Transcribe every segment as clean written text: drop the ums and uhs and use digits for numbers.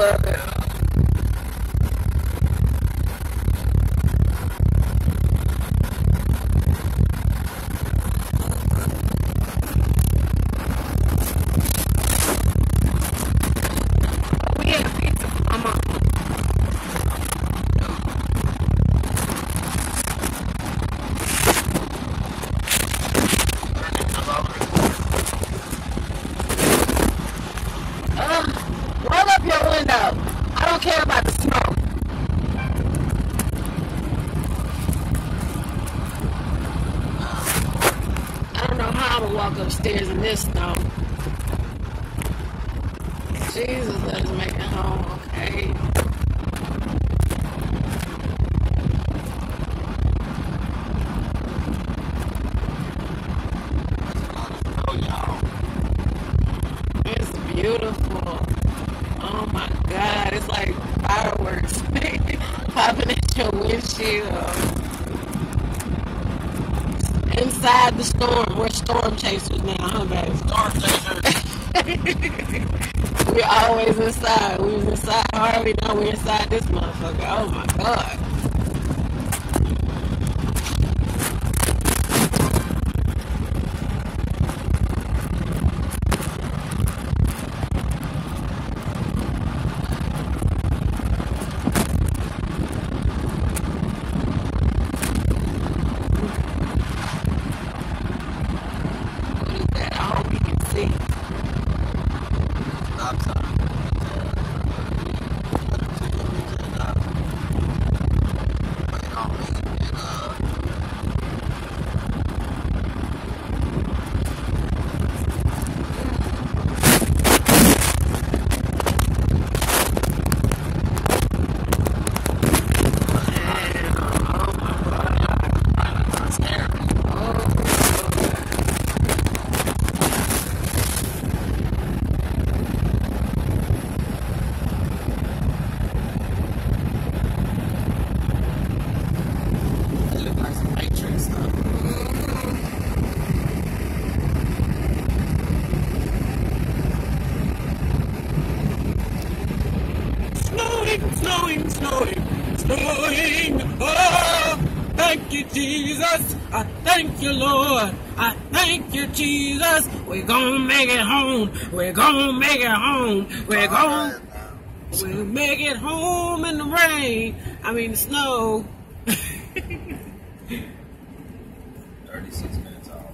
love it. We had pizza for my mom. Roll up your window. I don't care about the smoke. I don't know how I'm gonna walk upstairs in this snow. Jesus, let us make it home, okay? It's beautiful. Oh my God, it's like fireworks popping at your windshield. Inside the storm, we're storm chasers now, huh, baby? Storm chasers. We're always inside. We was inside Harvey, now we're inside this motherfucker. Oh my God. What is that? I hope you can see. Stop sign. Wait on me. Snowing. Oh, thank you, Jesus. I thank you, Lord. I thank you, Jesus. We're gonna make it home. We're gonna make it home. We'll make it home in the rain. I mean, the snow. 36 minutes off.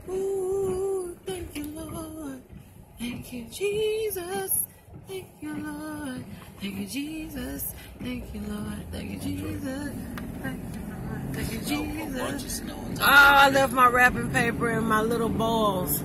Ooh, thank you, Lord. Thank you, Jesus. Thank you, Lord. Thank you, Jesus. Thank you, Lord. Thank you, Jesus. Thank you, Lord. Thank you, Jesus. Oh, I left my wrapping paper in my little bowls.